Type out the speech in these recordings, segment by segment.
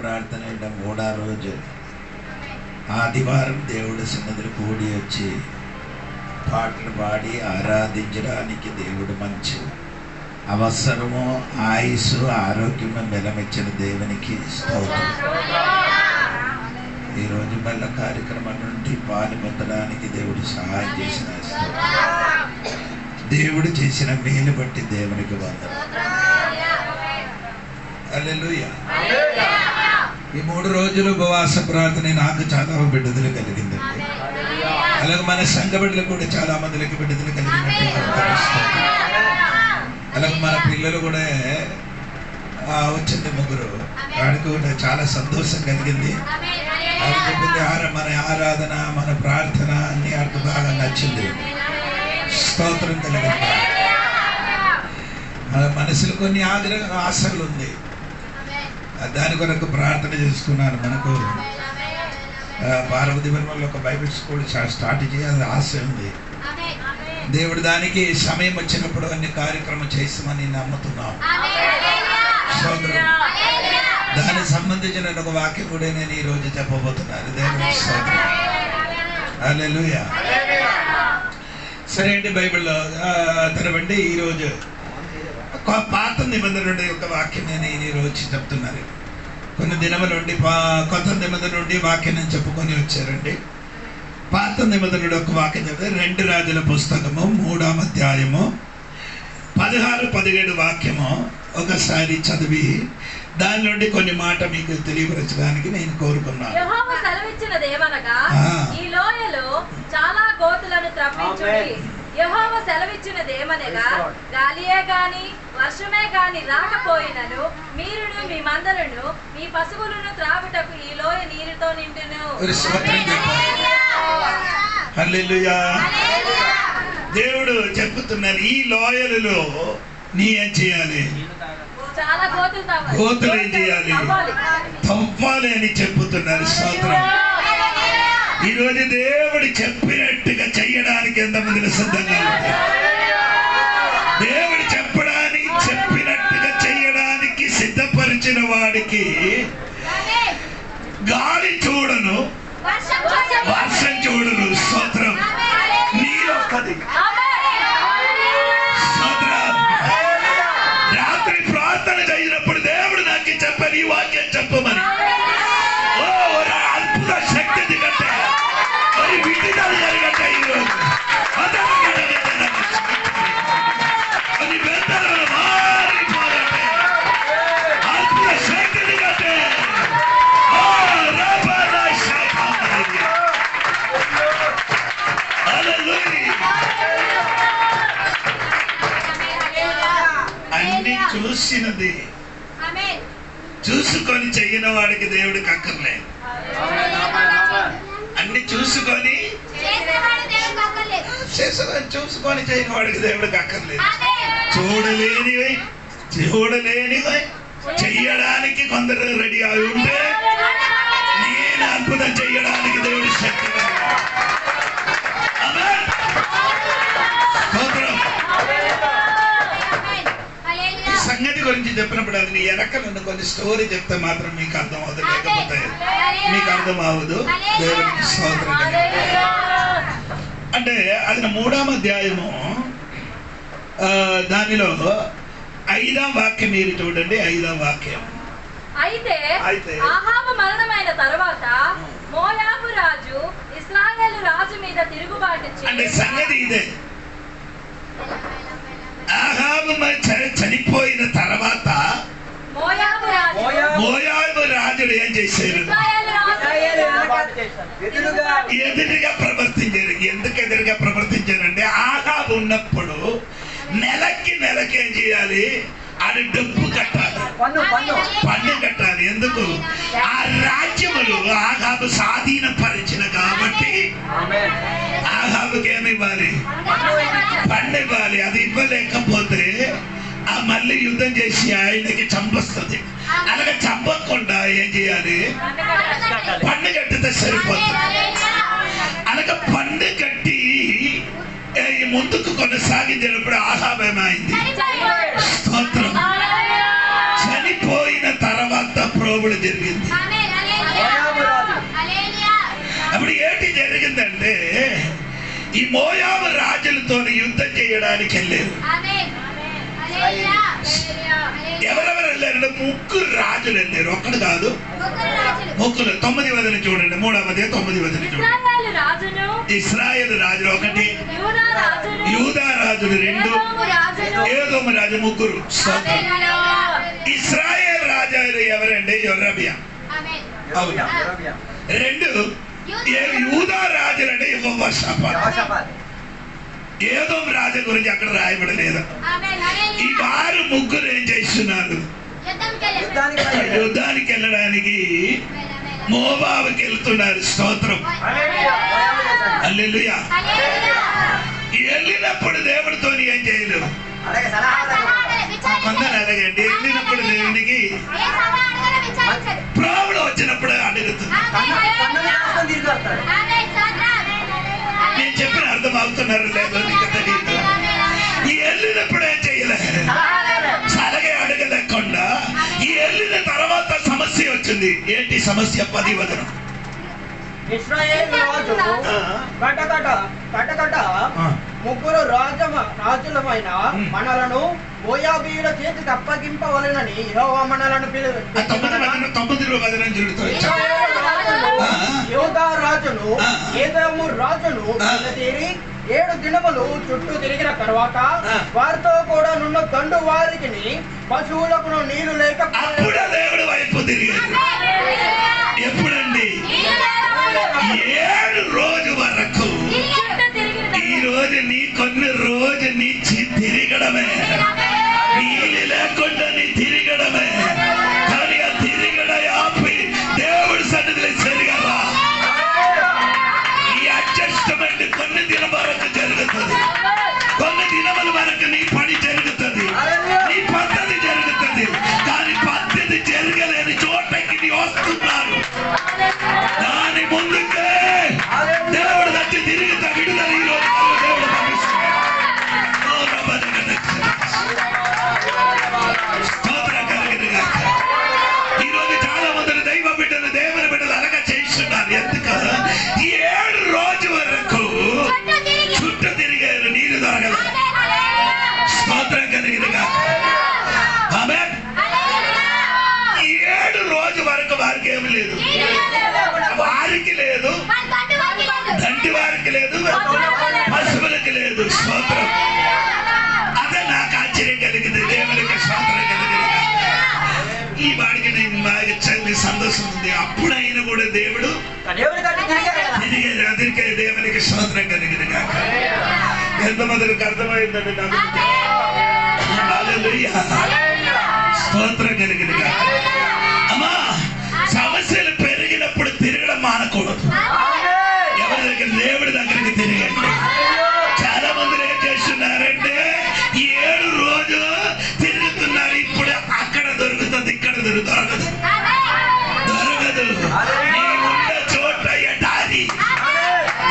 ప్రార్థన మూడో రోజు ఆదివారం దేవుడి సన్నిధిలో కూడి వచ్చి పాటలు పాడి ఆరాధించడానికి దేవుడు మంచి అవసరము ఆయుస్సు ఆరోగ్యము బలమిచ్చిన దేవునికి స్తోత్రం. ఈరోజు మళ్ళీ కార్యక్రమం నుండి పాలు పొందడానికి దేవుడు సహాయం చేసిన దేవుడు చేసిన మేలు బట్టి దేవునికి వందనాలు. హల్లెలూయా. ఈ 3 రోజులు ఉపవాస ప్రార్థన నాకు చాలా విడుదల కలిగిందండి. అలాగే మన సంఘ బిడ్డలు కూడా చాలా మందికి విడుదల కలిగినట్టు. అలాగే మన పిల్లలు కూడా వచ్చింది 3 వాడికి కూడా చాలా సంతోషం కలిగింది. మన ఆరాధన మన ప్రార్థన అన్ని వాడికి బాగా నచ్చింది. స్తోత్రం కలిగింది. మనసులో కొన్ని ఆశలు ఉంది, దాని కొరకు ప్రార్థన చేసుకున్నాను. మనకు పార్వతీపురంలో ఒక బైబిల్ స్కూల్ స్టార్ట్ చేయాలని ఆశ ఉంది. దేవుడు దానికి సమయం వచ్చినప్పుడు అన్ని కార్యక్రమం చేస్తామని నమ్ముతున్నాం. దానికి సంబంధించిన ఒక వాక్యం కూడా నేను ఈరోజు చెప్పబోతున్నాను. దేవుని స్తోత్రం. హల్లెలూయా. సరే అండి, బైబిల్లో తెరవండి. ఈరోజు పాత నిబంధన నుండి ఒక వాక్యం నేను ఈరోజు చెప్తున్నాను. కొన్ని దినముల నుండి కొత్త నిబంధన నుండి వాక్యం నేను చెప్పుకొని వచ్చారండి. పాత నిబంధన నుండి ఒక వాక్యం చెప్తే 2 రాజుల పుస్తకము 3వ అధ్యాయము 16-17 వాక్యము ఒకసారి చదివి దాని నుండి కొన్ని మాట మీకు తెలియపరచడానికి నేను కోరుకున్నాను. యెహోవా సెలవిచ్చినదేమనగా, ఈ లోయలో చాలా గోతులను త్రవ్వించుడి. యెహోవా సెలవిచ్చినదేమనగా, గాలియే గాని వర్షమే గాని రాకపోయినను మీరును మీ మందలను మీ పశువులను త్రాగుటకు ఈ లోయ నీరుతో నిండును. హల్లెలూయా. దేవుడు చెప్పుతున్నారు, ఈ లోయలలో నీ ఏం చేయాలి? చాలా గోతులు ఏం చేయాలి? తవ్వాలి అని చెప్పుతున్నారు. స్తోత్రం. ఈరోజు దేవుడు చెప్పినట్టుగా చెయ్యడానికి ఎంతమంది సిద్ధంగా ఉంటారు? దేవుడు చెప్పినట్టుగా చెయ్యడానికి సిద్ధపరిచిన వాడికి గాలి చూడను, వర్షం చూడను. స్తోత్రం. నీరొక్కది. రాత్రి ప్రార్థన చేసినప్పుడు దేవుడు నాకు చెప్పని ఈ వాక్యం చెప్పమని అద్భుత శక్తి దిగట్టే మరి విడుదల జరగట్టే. ఈరోజు అది బెత్తలు మారిపోగట్టే అద్భుత శక్తి దిగట్టే. అన్ని చూసినది చూసుకొని చెయ్యిన వాడికి దేవుడికి అక్కర్లేదు. అన్ని చూసుకొని చేయని వాడికి దేవుడికి అక్కర్లేదు. చూడలేనివి చెయ్యడానికి కొందరు రెడీ అయి ఉంటే నేను అద్భుతం చెయ్యడానికి దేవుడి శక్తి. సంగతి గురించి చెప్పినప్పుడు అది నీ వెనక నుండి కొన్ని స్టోరీ చెప్తే మాత్రం మీకు అర్థం అవుతుంది, లేకపోతే మీకు అర్థం అవ్వదు. దేవునికి స్తోత్రం. అంటే అది 3వ అధ్యాయము దానిలో 5వ వాక్యం మీరు చూడండి. 5వ వాక్యం. అయితే ఆహాబు మరణమైన తరువాత మోయాబు రాజు ఇశ్రాయేలు రాజు మీద తిరుగుబాటు చేసి, అంటే సంగతి ఇదే, ఆహాబు చనిపోయిన తర్వాత మోయాబు రాజుడు ఏం చేశారు? ఎదురుగా ప్రవర్తించారు. ఎందుకు ఎదురుగా ప్రవర్తించారంటే ఆహాబు ఉన్నప్పుడు నెలకి ఏం చేయాలి? అది డబ్బు కట్టాలి, పన్ను కట్టాలి. ఎందుకు? ఆ రాజ్యములు ఆహాబు స్వాధీనపరిచిన కాబట్టి ఆహాబుకి ఏమి ఇవ్వాలి? పన్ను ఇవ్వాలి. అది ఇవ్వలేకపోతే ఆ మళ్ళీ యుద్ధం చేసి ఆయనకి చంపొస్తుంది. అలాగే చంపకుండా ఏం చేయాలి? పన్ను కట్టితే సరిపోతుంది. అలాగే పన్ను కట్టి ముందుకు కొనసాగించినప్పుడు ఆహాబు ఏమైంది? స్తోత్రం. చనిపోయిన తర్వాత ప్రోబులు జరిగింది. అప్పుడు ఏంటి జరిగిందంటే ఈ మోయాబు రాజులతో యుద్ధం చేయడానికి వెళ్ళారు. ఎవరెవరు వెళ్ళారంటే ముగ్గురు రాజులు వెళ్ళారు, ఒక్కడు కాదు ముగ్గురు. 9 వదిలి చూడండి, 3వ 9 వదిలి చూడండి. ఇశ్రాయేలు రాజులు 1, యూదా రాజులు 2, ఏదోము రాజు 3. ఇశ్రాయేల్ రాజు ఎవరండి? యొరబ్యా. అవునా? 2 యూదా రాజులు అంటే యెహోషాపాతు. ఏదోము రాజు గురించి అక్కడ రాయబడలేదు. ఈ వారు ముగ్గురు ఏం చేస్తున్నారు? యుద్ధానికి వెళ్ళడానికి మోవాబుకి వెళ్తున్నారు. స్తోత్రం, హల్లెలూయా. వెళ్ళినప్పుడు దేవుడితో ఏం చేయలేరు. కొందరు అడగండి, వెళ్ళినప్పుడు దేవునికి ప్రాబ్లం వచ్చినప్పుడు అడుగుతున్నారు. నేను చెప్పిన అర్థం అవుతున్నారు లేదో నీకు తెలియదు. ఈ వెళ్ళినప్పుడు ఏం చేయలే, సలగే అడగలేకుండా ఈ వెళ్ళిన తర్వాత సమస్య వచ్చింది. ఏంటి సమస్య? 10 వదనం. ఇశ్రాయేలు రాజు కటకట ముగ్గురు రాజులమైన మనలను మోయాబీయుల చేతికి అప్పగింపవలెనని యెహోవా మనలను యూదా రాజును ఏదోము రాజును తీరి 7 దినములు చుట్టూ తిరిగిన తర్వాత వారితో కూడా నున్న దండు వారికి పశువులకు నీళ్లు లేక దేవుడు వైపు తిరిగాడు. ఎప్పుడండి? 7 రోజు వరకు. ఈ రోజు నీ కొన్ని రోజు నీ తిరగడమే, నీళ్ళు లేకుండా నీ తిరగడమే. కానీ ఆ తిరగడ ఆపి దేవుడి సన్నిధిలో తిరగరా. ఈ అడ్జస్ట్మెంట్ కొన్ని దినం వరకు జరుగుతుంది, కొన్ని దినముల వరకు నీ పని జరుగుతుంది, నీ పద్ధతి జరుగుతుంది. కానీ పద్ధతి జరగలేని చోటకి నీ వస్తున్నారు. దాని ముందుకే దేవుడు వచ్చి తిరిగితే విడుదల ఈ రోజు దేవుడు పంపిస్తున్నాడు. ఈ రోజు చాలా మంది దైవ బిడ్డలు, దేవుని బిడ్డలు అలాగా చేస్తున్నారు. ఎందుకన్నా ఈ 7 రోజు వరకు చుట్టూ తిరిగారు, నీరు దొరకలేదు. స్తోత్రం కలిగినగా. ఆమేన్. ఈ 7 రోజు వరకు వారికి ఏమి లేదు, వారికి లేదు, దంటి వారికి లేదు, పశువులకి లేదు. స్తోత్రం. అదే నాకు ఆశ్చర్యం కలిగింది. దేవునికి స్తోత్రం కలిగింది. ఈ వాడికి నేను బాగా చల్లి సంతోషం ఉంది. అప్పుడైనా కూడా దేవుడు తిరిగేది. అదిరికే దేవునికి స్తోత్రం కలిగింది కాక. ఎంతమందికి అర్థమైందండి నాకు? హల్లెలూయా, స్తోత్రం కలిగింది కాక. అమ్మా, సమస్యలు పెరిగినప్పుడు తిరగడం మానకూడదు. ఎవరి దగ్గర? దేవుడి దగ్గరికి తిరగండి. చాలా మంది ఏం చేస్తున్నారంటే ఈ 7 రోజు తిరుగుతున్నారు. ఇప్పుడు అక్కడ దొరుకుతుంది, ఇక్కడ దొరకదు, దొరకదు. నీ ఉన్న చోట ఎడారి,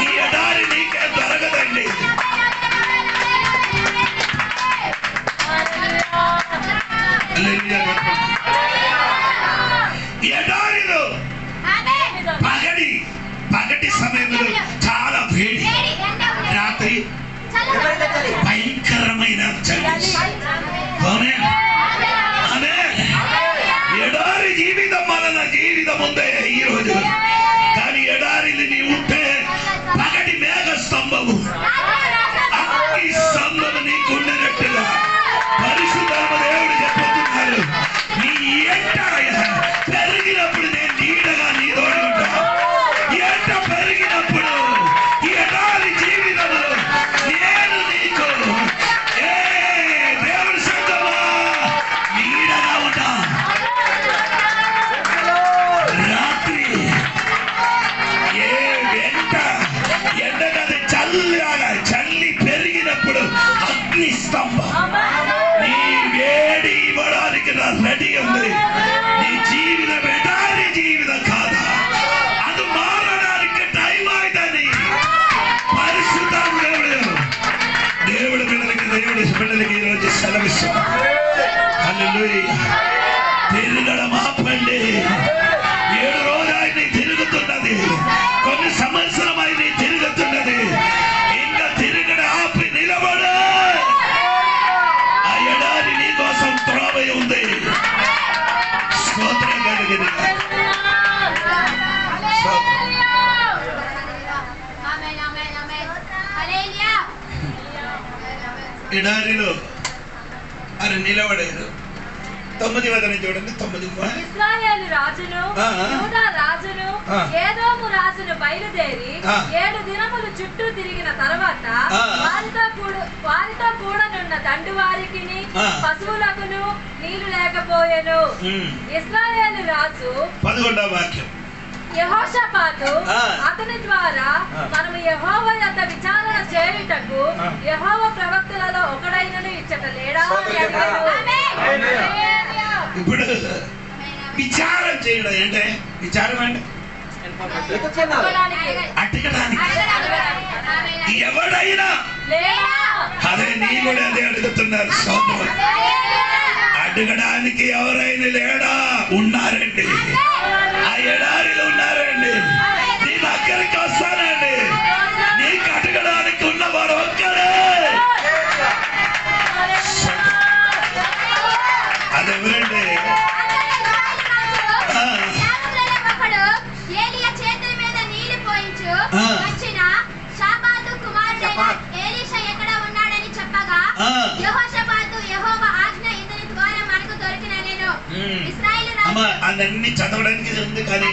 ఈ ఎడారి నీకే దొరకదండి. ఎడారిలో పగటి సమయంలో చాలా వేడి, రాత్రి భయంకరమైన చలి. ఎడారి జీవితం వలన జీవితం ఉందే ఈ రోజు. కానీ ఎడారిని నీ ఉంటే పగటి మేఘ స్తంభము, అగ్ని స్తంభము నీకుండినట్టుగా పరిశుద్ధ దేవుడు చెప్పుతున్నారు. నీ ఎంట పెరిగినప్పుడు నేను నీడగా నీ తోడు ఉంటా. ఎంట పెరిగినప్పుడు ఈ ఎడారి జీవితంలో నేను నీకు దేవుడి సంగమా నీడగా ఉంటా. రాత్రి కలిగింది. ఎడారిలో అని నిలబడారు. 9వ వచనం చూడండి. 9. ఇశ్రాయేలు రాజును యూదా రాజును ఏదోము రాజును బయలుదేరి 7 దినములు చుట్టూ తిరిగిన తర్వాత వారితో కూడనున్న దండు వారికిని పశువులకును నీళ్లు లేకపోయెను. ఇశ్రాయేలు రాజు 11వ వాక్యం. యెహోషాపాతు అతని ద్వారా మనము యెహోవా యొద్ద విచారణ చేయుటకు యెహోవా ప్రవక్తలలో ఒకడైనను ఇచ్చట లేడా అని అడిగాడు. ఇప్పుడు విచారం చేయడం అంటే విచారం అంటే అడగడానికి ఎవడైనా అదే నీ కూడా అదే అడుగుతున్నారు. సోదరు అడగడానికి ఎవరైనా లేడా? ఉన్నారండి. ఆ ఎడారిలో ఉన్నారండి. నీ దగ్గరికి వస్తానండి. నీకు అడగడానికి ఉన్నవాడు ఒక్కడే. అదెవరండి? అదన్నీ చదవడానికి ఉంది కానీ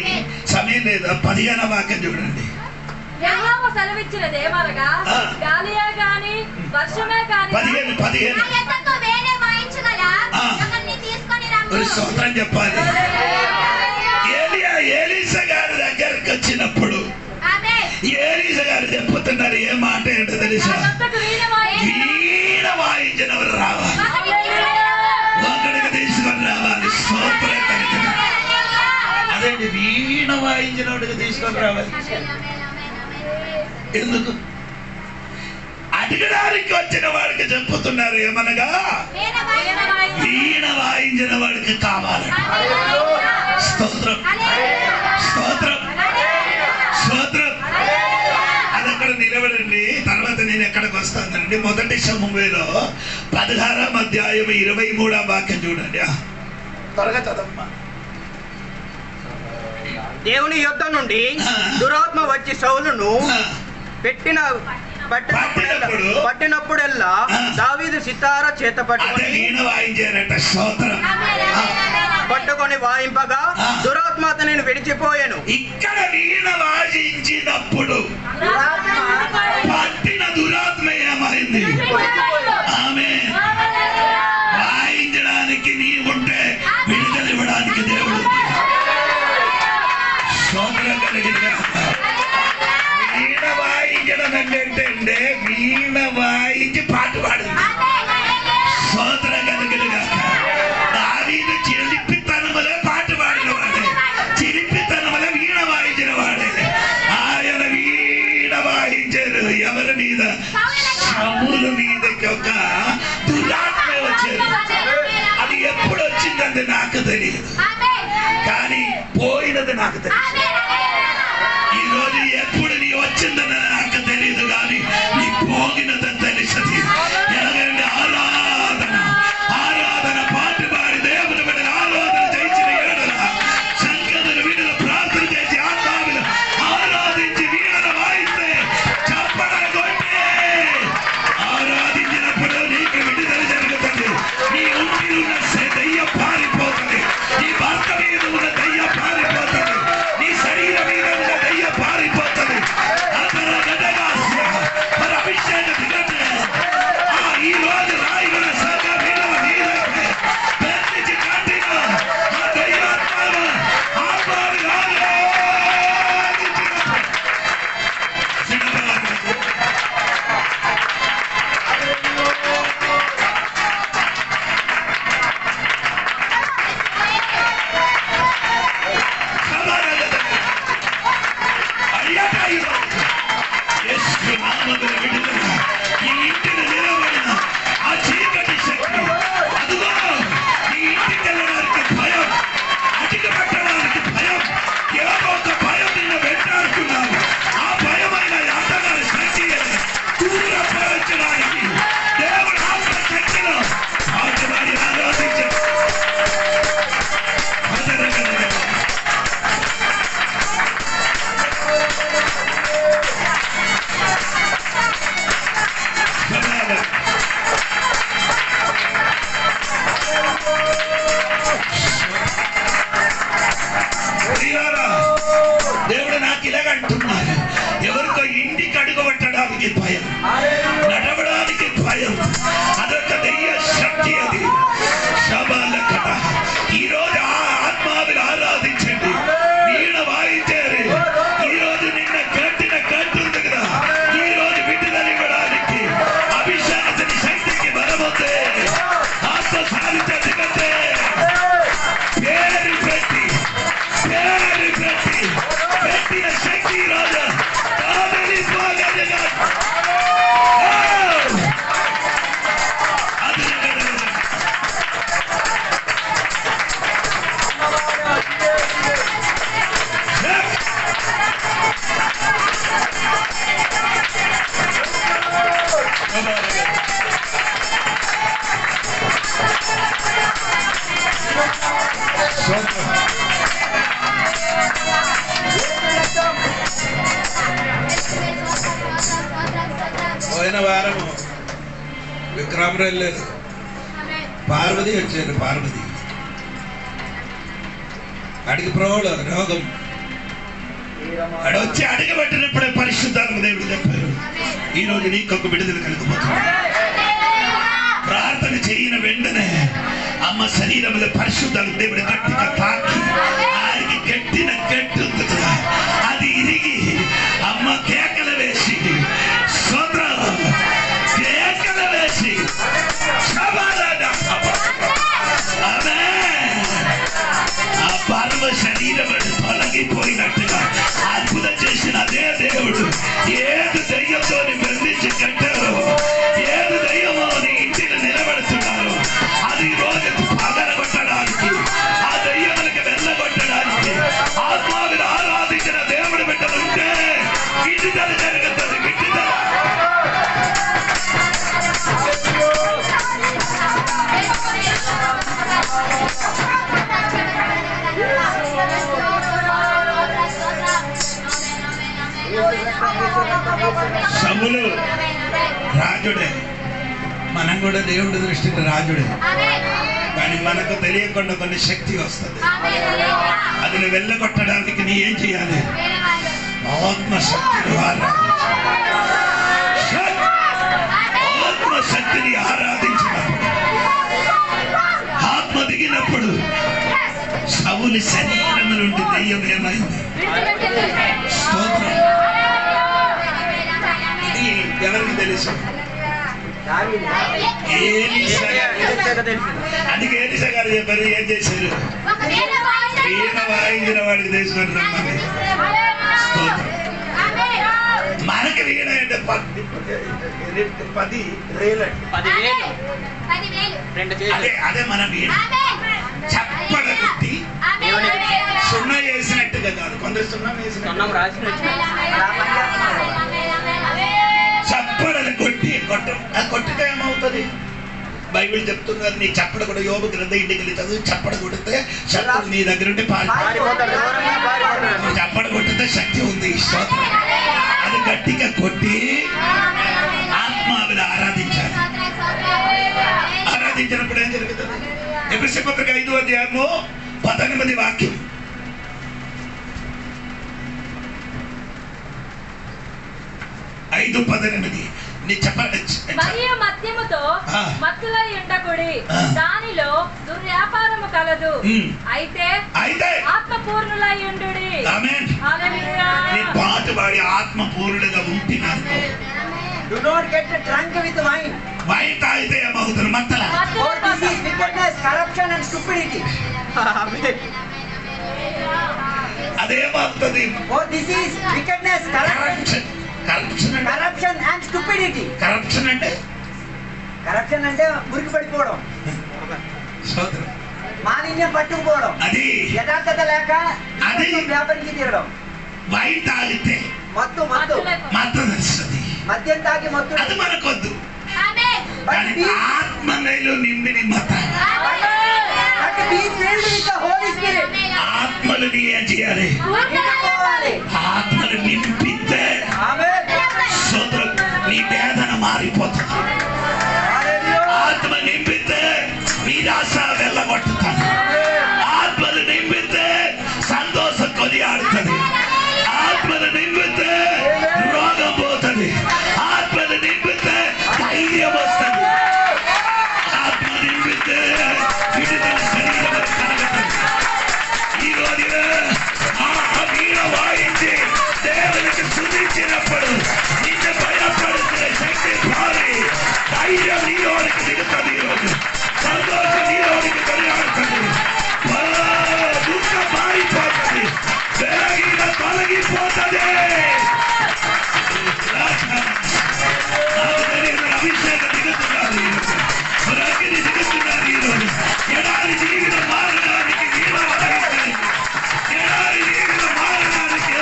సమయం లేదు. 15వ వాక్యం చూడండి. యెహోవా సెలవిచ్చినదేమనగా గాలియే గాని వర్షమే గాని 15 స్తోత్రం చెప్పాలి. ఎలీషా గారి దగ్గరికి వచ్చినప్పుడు ఎలీషా గారు చెప్పుతున్నారు ఏ మాట ఏంటో తెలుసా? వీణ వాయించినవారు రావాలి, ఒకడికి తీసుకొని రావాలి. స్తోత్రం. అదేంటి వీణ వాయించినోడికి తీసుకొని రావాలి? ఎందుకు? అడగడానికి వచ్చిన వాడికి చెప్పుతున్నారు ఏమనగా వీణ వాయించిన వాడికి కావాలి. స్తోత్రం, స్తోత్రం, స్తోత్రం. అది అక్కడ నిలబడండి. తర్వాత నేను ఎక్కడికి వస్తానండి. 1 సమూయేలు 16వ అధ్యాయం 23వ వాక్యం చూడండి. త్వరగా చదవమ్మా. దేవుని యొద్ద నుండి దురాత్మ వచ్చి సౌలును పట్టినప్పుడెల్లా దావీదు సితారా చేత పట్టుకొని వాయింపగా దురాత్మ అతనిని విడిచిపోయాను. ఇక్కడ వీణ వాయించినప్పుడు పట్టిన దురాత్మ ఏమైంది? ఆమె వాయించడానికి నీ ఉంటే విడుదల ఇవ్వడానికి దేవుడు స్తోత్రం కలిగింది. వీణ వాయించడం అంటే వీణ వాయించి పాట పాడింది. స్తోత్రం కలిగింది. దావీదు చిలిపితనములే పాట పాడిన వాడే, చిలిపితనములే వీణ వాయించిన వాడే. ఆయన వీణ వాయించారు. ఎవరి మీద? సముల మీదకి ఒక దురాత్మ వచ్చేది. అది ఎప్పుడు వచ్చిందంటే నాకు తెలియదు, కానీ పోయినది నాకు తెలుసు. ఈ రోజు ఎప్పుడు నీ వచ్చిందని నాకు తెలియదు, కానీ నీ పోగినదని తెలుసది. ఎలాగంటే ఆరాధన, ఆరాధన పాట పాడి దేవుని బిడ్డల ఆరాధన చేసిన ఏడల సంగతులు వీళ్ళ ప్రార్థన చేసి ఆత్మావిలు ఆరాధించి వీళ్ళ వాయిస్తే చప్పడలు కొట్టే ఆరాధించినప్పుడు నీకు విడుదల జరుగుతుంది. నీ ఉండి ఉన్న దయ్య పారిపోతుంది. నీ భర్త మీద ఉన్న దయ్య పారిపోతుంది. నీ శరీరం ప్రియులారా, దేవుడు నాకు ఇలాగ అంటున్నారు, ఎవరికో ఇంటికి అడుగు పెట్టడానికి భయం, నడవడానికి భయం, అదొక దెయ్య శక్తి. అది శబాల కథ. ఈ రోజు ఆ ఆత్మావిని ఆరాధించండి, వీణ వాయించారు. ఈ రోజు నిన్న కట్టిన కట్టుంది కదా, ఈ రోజు విడుదల ఇవ్వడానికి అభిషేకని శక్తికి బలముంది. ఆత్మ సాధించే పేరు పెట్టి పెట్టిన శక్తి రాజా పోయిన వారము విక్రమరావు వెళ్ళారు, పార్వతి వచ్చారు. పార్వతి అడిగి ప్రోడు రోగం అడొచ్చి అడగబట్టినప్పుడే పరిశుద్ధాత్మ దేవుడు చెప్పారు, ఈ రోజు నీకొక విడుదల కలిగిపోతుంది. ప్రార్థన చేయని వెంటనే అమ్మ శరీరంలో పరిశుద్ధాత్మ దేవుడు గట్టిగా తాకి ఆయనకి గట్టిన గట్టి ఉంది కదా, అది ఇరిగి అమ్మ కేకలు వేసి కేకలు వేసి ఆ పర్వ శరీరం తొలగిపోయినట్టుగా అద్భుతం చేసిన అదే దేవుడు ఏది దయ్యంతో బంధించి కట్టారో, ఏది దయ్యమో నీ ఇంటిని నిలబెడుతున్నారు, అది రోజు పగలగొట్టడానికి, ఆ దయ్యములకి వెళ్ళగొట్టడానికి ఆత్మావిని ఆరాధించిన దేవుడు బిడ్డలు ఉంటే విడుదల జరుగుతుంది. విడుదల సములు రాజుడే, మనం కూడా దేవుడి దృష్టికి రాజుడే, కానీ మనకు తెలియకుండా కొన్ని శక్తి వస్తుంది. అది నువ్వు వెళ్ళగొట్టడానికి నీ ఏం చేయాలి? ఆత్మశక్తిని ఆత్మశక్తిని ఆరాధించినప్పుడు, ఆత్మ దిగినప్పుడు సౌలు శరీరం నుండి దెయ్యం ఏమైంది? స్తోత్రం. ఇది ఎవరికి తెలుసు? అందుకే ఏలిసా గారు చెప్పారు, ఏం చేశారు? వీణ వాయించిన వాడికి తెలుసుకొని రమ్మని. మనకి వీణ అంటే 10,000 అదే మన వీణ. చప్పడ కొట్టి సున్నా వేసినట్టుగా కాదు, కొందరు సున్నా వేసినట్టు చప్పడలు కొట్టి కొట్టితే ఏమవుతుంది? బైబిల్ చెప్తున్నారు, నీ చప్పడ కూడా యోబు గ్రంథం ఇంటికి వెళ్ళి చదువు. చప్పడ కొడితే శత్రువు నీ దగ్గర ఉంటే చప్పడ కొట్టితే శక్తి ఉంది. అది గట్టిగా కొట్టి ఆత్మావిని ఆరాధించాలి. ఆరాధించినప్పుడు ఏం జరుగుతుంది? ఎఫెసీ పత్రిక 5వ అధ్యాయము 18 వాక్యం. మరియు మద్యముతో మత్తులై ఉండకుడి, దానిలో దుర్వ్యాపారము కలదు, అయితే ఆత్మపూర్ణులై ఉండుడి. హల్లెలూయా. నీ పాట పాడి ఆత్మపూర్ణుడిగా ఉంటున్నాను. Do not get drunk with wine. Wine తాగితే ఏమవుతుంది? మత్తల. For this is wickedness, corruption and stupidity. అదేమవుతుంది? For this is wickedness, corruption and stupidity. Corruption అంటే మురికి పడిపోవడం, మాలిన్యం పట్టుకుపోవడం, అది యథార్థత లేక అది వ్యాపారికి తీరడం. వైన్ తాగితే మత్తు తెలుస్తుంది. మద్యం తాగి మత్తు, అది మనకొద్దు. ఆత్మలో నిండిని మత ఆత్మలు ఏం చేయాలి? ఆత్మలు నింపితే నీ వేదన మారిపోతుంది. ఆత్మ నింపితే నీ ఆశ వెళ్ళగొట్టుతాను. ఆత్మలు నింపితే సంతోషం పోతుంది. అభిషేకం దిగుతున్నారు ఈరోజు, అగ్ని దిగుతున్నారు ఈరోజు. ఎడారి జీవితం మారడానికి నీలో వహించండి. ఎడారి జీవితం మారడానికి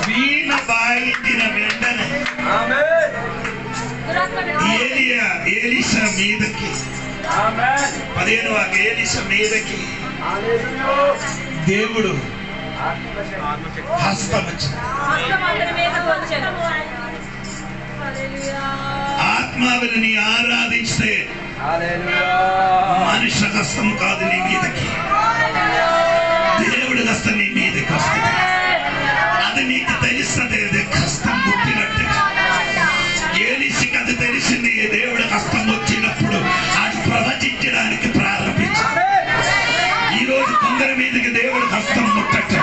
వీణ వాయించిన వెంటనే ఏలీషా మీదకి 15వ ఏలీషా మీదకి దేవుడు హస్తం వచ్చింది. ఆత్మావిని ఆరాధిస్తే మనుష్య హస్తం కాదు నీ మీదకి, దేవుడి హస్తం నీ మీదకి వస్తుంది. అది నీకు తెలుస్తుంది, హస్తం పుట్టినట్టుగా. ఏలీషాకి అది తెలిసింది. దేవుడి హస్తం వచ్చినప్పుడు అది ప్రవచించడానికి ప్రారంభించింది. ఈరోజు కొందరి మీదకి దేవుడి హస్తం ముట్టట్టు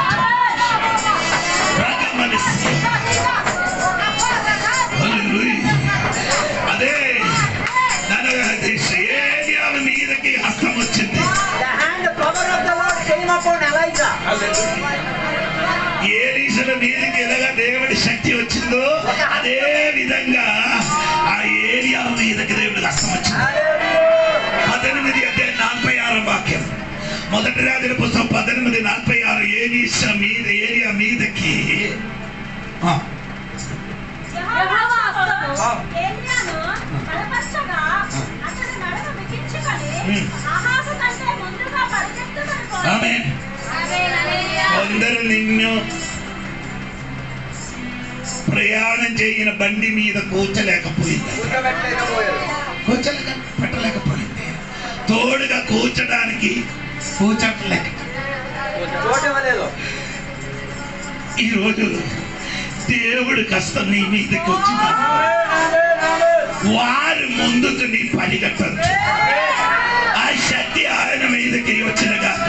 అదే ఏలియా మీదకి హస్తం వచ్చింది. ఏలీషా మీదకి ఎలాగా దేవుడి శక్తి వచ్చిందో అదే విధంగా ఆ ఏలియా మీదకి దేవుడి హస్తం వచ్చింది. 18:46 వాక్యం, మొదటి రాజుల పుస్తకం 18:46. ఏలియా మీదకి కొందరు నిన్ను ప్రయాణం చేయన బండి మీద కూర్చోలేకపోయింది, పెట్టలేకపోయింది. తోడుగా కూర్చడానికి కూర్చోట్లేక ఈరోజు దేవుడు కష్టం నీ మీదకి వచ్చిన వారి ముందుకు నీ పరిగెట్టచ్చు. ఆ శక్తి ఆయన మీదకి వచ్చిన గాక.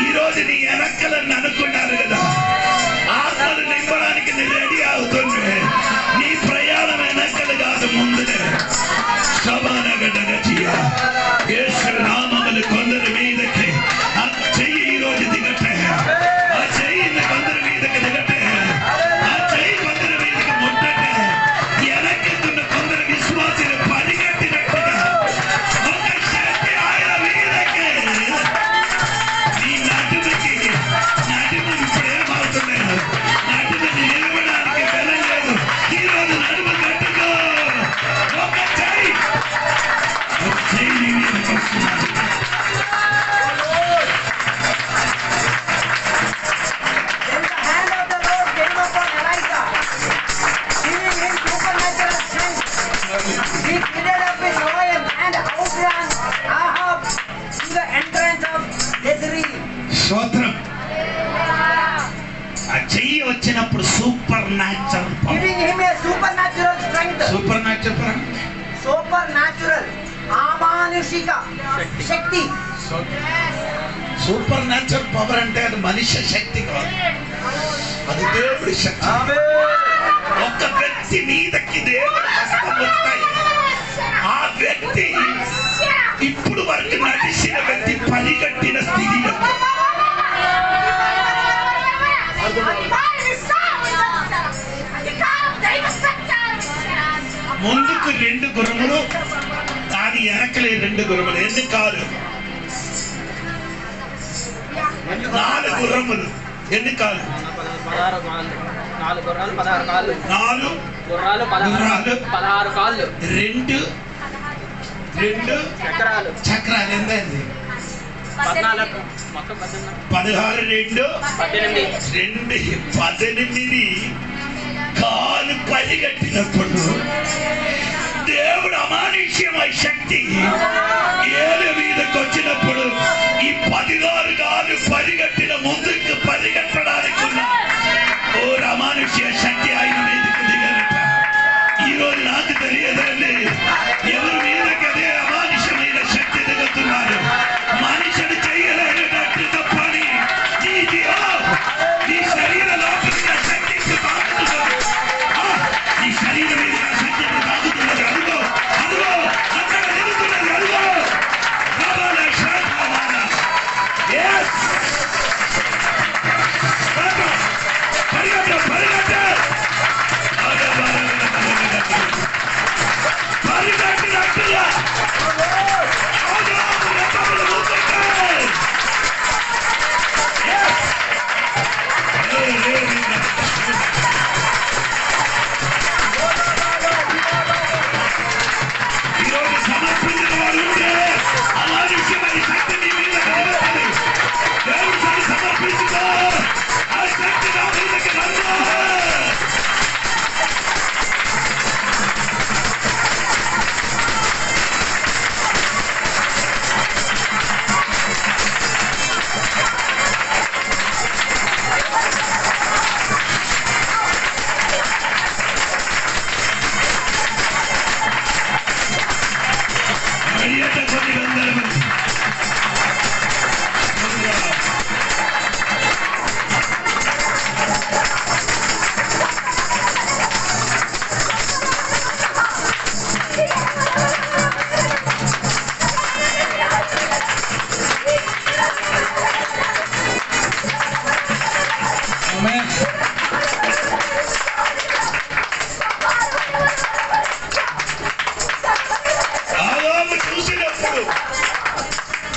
ఈరోజు నీ వెనక్కలని అనుకున్నారు కదా, ఆత్మలు నింపడానికి నీ రెడీ అవుతుంది. నీ ప్రయాణం వెనక్కలు కాదు, ముందునే. నామములు కొందరి మీదకి ఆ చెయ్యి ఈరోజు దిగటే, ఆ చెయ్యిని కొందరి మీదకి దిగటే, ఆ చెయ్యి కొందరి మీదకి ముట్టటే. వెనకెత్తున్న కొందరు విశ్వాసులు పరిగెట్టినట్టుగా ఒక శక్తి ఆయన మీదకి నీ నటుడికి ఇప్పుడు ఏమవుతున్నాయి, నటుడిని నిలవడానికి సూపర్ న్యాచురల్ అమానుషిక శక్తి. సూపర్ న్యాచురల్ పవర్ అంటే అది మనిషి శక్తి కాదు, అది దేవుడి శక్తి. ఒక వ్యక్తి మీదకి దేవుడు హస్తం వస్తాయి, ఆ వ్యక్తి ఇప్పుడు వరకు నడిచిన వ్యక్తి పరిగెట్టిన స్థితిలో ముందుకు 2 గుర్రములు, దాని వెనకలే 2 గుర్రములు. ఎన్ని కాదు? 4 గుర్రములు. ఎన్ని కాదు? 4 గుర్రాలు 16 కాళ్ళు. 4 గుర్రాలు 16 కాళ్ళు. 2 చక్రాలు. చక్రాలు ఎంతైంది? 14 మొత్తం 16 2 18. 18 కాలు పరిగెట్టినప్పుడు దేవుడు అమానుష్యమై శక్తి ఏలు మీదకి వచ్చినప్పుడు ఈ 16 కాలు పరిగెట్టిన ముందుకు పరిగెట్టడానికి ఉన్న ఓ అమానుష్య శక్తి ఆయన మీదకి దిగలట. ఈరోజు నాకు తెలియదండి ఎవరి మీదకి అదే అమానుష్యమైన శక్తి దిగుతున్నారు. మనుషుడు చేయలేనట్టు తప్పని నీ శరీర లోపల శక్తి నీ శరీరం మీద శక్తి తాగుతున్నది. అదిగో అదిగో అక్కడ దిగుతున్నది. అదిగో ఈరోజు సమర్పించిన వారు ఉంటే అమానుష్యమైన శక్తి నీ మీద కలుగుతుంది. దేవుడికి సమర్పించుకో, ఆ శక్తి నా మీదకి రండి. చూసినప్పుడు